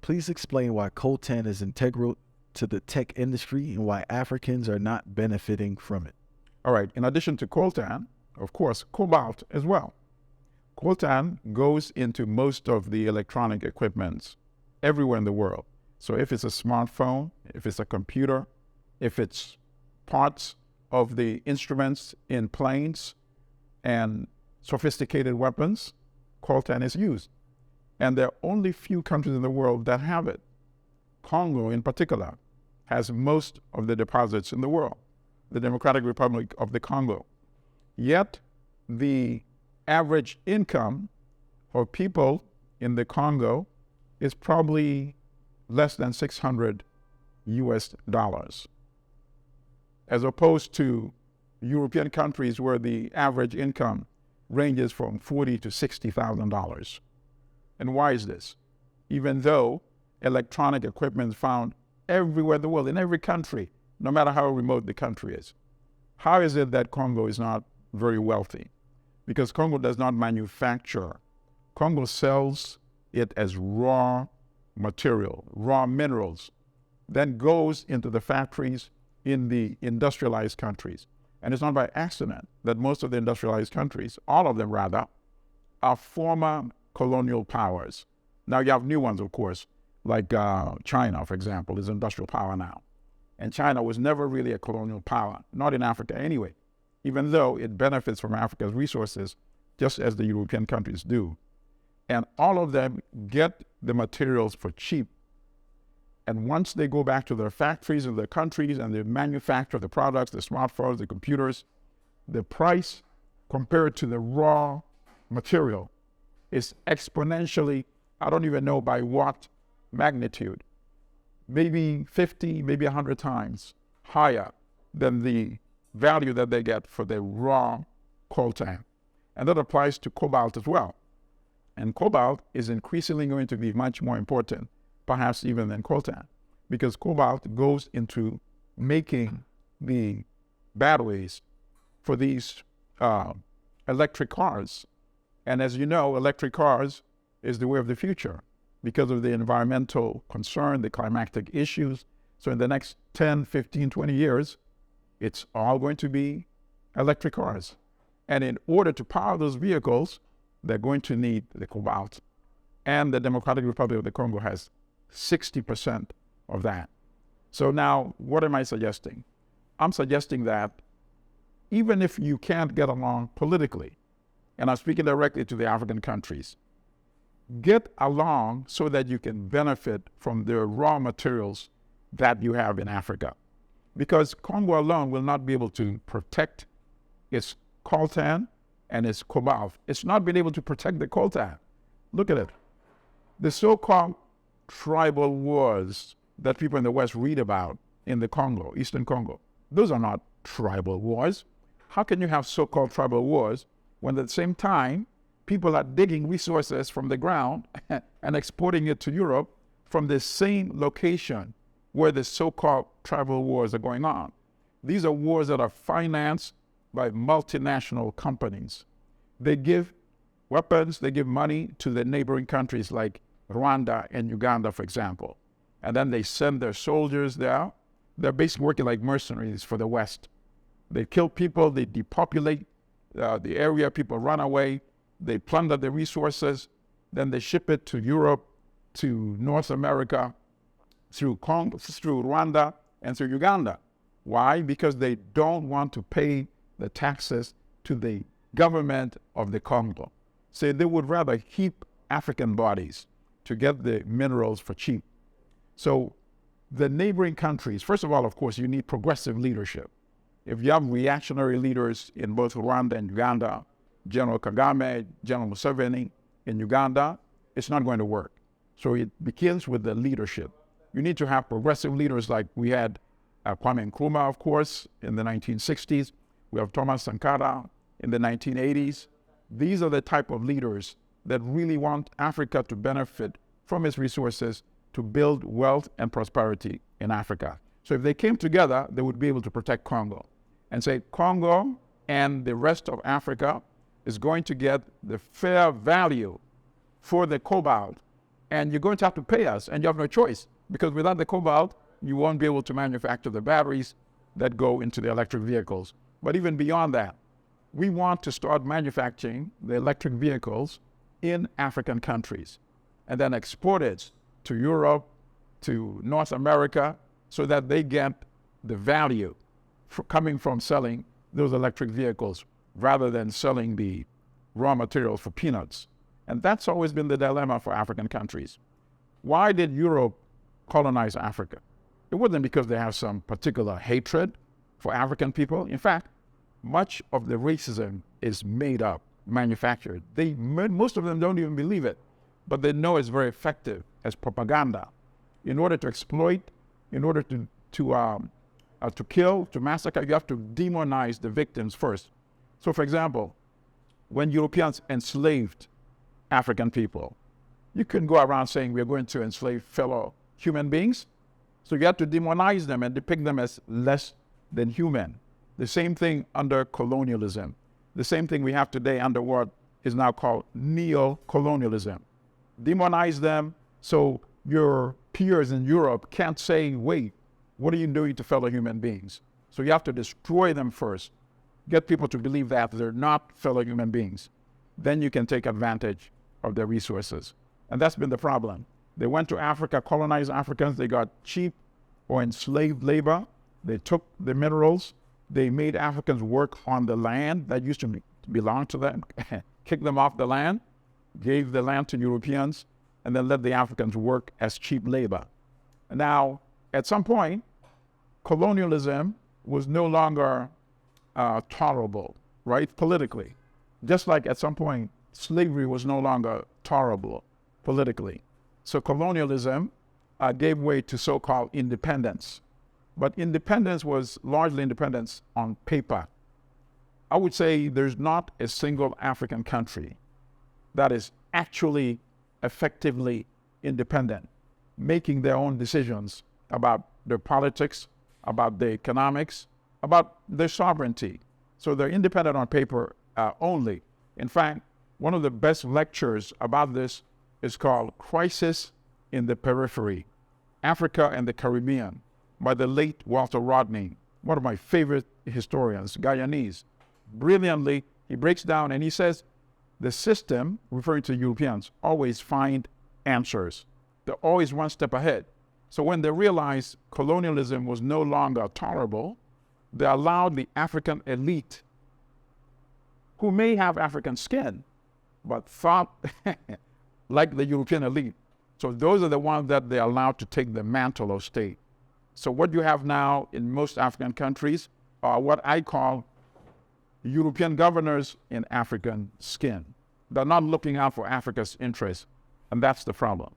Please explain why coltan is integral to the tech industry and why Africans are not benefiting from it. All right, in addition to coltan, of course, cobalt as well. Coltan goes into most of the electronic equipments everywhere in the world. So if it's a smartphone, if it's a computer, if it's parts of the instruments in planes and sophisticated weapons, coltan is used. And there are only few countries in the world that have it. Congo, in particular, has most of the deposits in the world, the Democratic Republic of the Congo. Yet, the average income for people in the Congo is probably less than 600 US dollars, as opposed to European countries where the average income ranges from $40,000 to $60,000. And why is this? Even though electronic equipment is found everywhere in the world, in every country, no matter how remote the country is. How is it that Congo is not very wealthy? Because Congo does not manufacture. Congo sells it as raw material, raw minerals, then goes into the factories in the industrialized countries. And it's not by accident that most of the industrialized countries, all of them rather, are former colonial powers. Now you have new ones, of course, like China, for example, is an industrial power now. And China was never really a colonial power, not in Africa anyway, even though it benefits from Africa's resources just as the European countries do. And all of them get the materials for cheap. And once they go back to their factories in their countries and they manufacture the products, the smartphones, the computers, the price compared to the raw material is exponentially, I don't even know by what magnitude, maybe 50, maybe 100 times higher than the value that they get for the raw coltan. And that applies to cobalt as well. And cobalt is increasingly going to be much more important, perhaps even than coltan, because cobalt goes into making the batteries for these electric cars. And as you know, electric cars is the way of the future because of the environmental concern, the climatic issues. So in the next 10, 15, 20 years, it's all going to be electric cars. And in order to power those vehicles, they're going to need the cobalt. And the Democratic Republic of the Congo has 60% of that. So now, what am I suggesting? I'm suggesting that even if you can't get along politically, and I'm speaking directly to the African countries, get along so that you can benefit from the raw materials that you have in Africa. Because Congo alone will not be able to protect its coltan and its cobalt. It's not been able to protect the coltan. Look at it. The so-called tribal wars that people in the West read about in the Congo, Eastern Congo, those are not tribal wars. How can you have so-called tribal wars when at the same time people are digging resources from the ground and exporting it to Europe from the same location where the so-called tribal wars are going on? These are wars that are financed by multinational companies. They give weapons, they give money to the neighboring countries like Rwanda and Uganda, for example. And then they send their soldiers there. They're basically working like mercenaries for the West. They kill people, they depopulate the area, people run away, they plunder the resources, then they ship it to Europe, to North America, through Congo, through Rwanda, and through Uganda. Why? Because they don't want to pay the taxes to the government of the Congo. So they would rather keep African bodies to get the minerals for cheap. So the neighboring countries, first of all, of course, you need progressive leadership. If you have reactionary leaders in both Rwanda and Uganda, General Kagame, General Museveni in Uganda, it's not going to work. So it begins with the leadership. You need to have progressive leaders like we had Kwame Nkrumah, of course, in the 1960s. We have Thomas Sankara in the 1980s. These are the type of leaders that really want Africa to benefit from its resources to build wealth and prosperity in Africa. So if they came together, they would be able to protect Congo and say Congo and the rest of Africa is going to get the fair value for the cobalt and you're going to have to pay us, and you have no choice, because without the cobalt, you won't be able to manufacture the batteries that go into the electric vehicles. But even beyond that, we want to start manufacturing the electric vehicles in African countries and then export it to Europe, to North America, so that they get the value coming from selling those electric vehicles rather than selling the raw materials for peanuts. And that's always been the dilemma for African countries. Why did Europe colonize Africa? It wasn't because they have some particular hatred for African people. In fact, much of the racism is made up, manufactured. Most of them don't even believe it, but they know it's very effective as propaganda. In order to exploit, in order to kill, to massacre, you have to demonize the victims first. So, for example, when Europeans enslaved African people, you couldn't go around saying we're going to enslave fellow human beings. So you have to demonize them and depict them as less than human. The same thing under colonialism. The same thing we have today under what is now called neo-colonialism. Demonize them so your peers in Europe can't say, wait, what are you doing to fellow human beings? So you have to destroy them first. Get people to believe that they're not fellow human beings. Then you can take advantage of their resources. And that's been the problem. They went to Africa, colonized Africans, they got cheap or enslaved labor. They took the minerals, they made Africans work on the land that used to belong to them, kicked them off the land, gave the land to Europeans, and then let the Africans work as cheap labor. Now, at some point, colonialism was no longer tolerable, right, politically. Just like at some point, slavery was no longer tolerable politically. So colonialism gave way to so-called independence. But independence was largely independence on paper. I would say there's not a single African country that is actually effectively independent, making their own decisions about their politics, about their economics, about their sovereignty. So they're independent on paper only. In fact, one of the best lectures about this is called Crisis in the Periphery, Africa and the Caribbean, by the late Walter Rodney, one of my favorite historians, Guyanese. Brilliantly, he breaks down and he says, the system, referring to Europeans, always find answers. They're always one step ahead. So when they realized colonialism was no longer tolerable, they allowed the African elite, who may have African skin, but thought like the European elite. So those are the ones that they allowed to take the mantle of state. So what you have now in most African countries are what I call European governors in African skin. They're not looking out for Africa's interests, and that's the problem.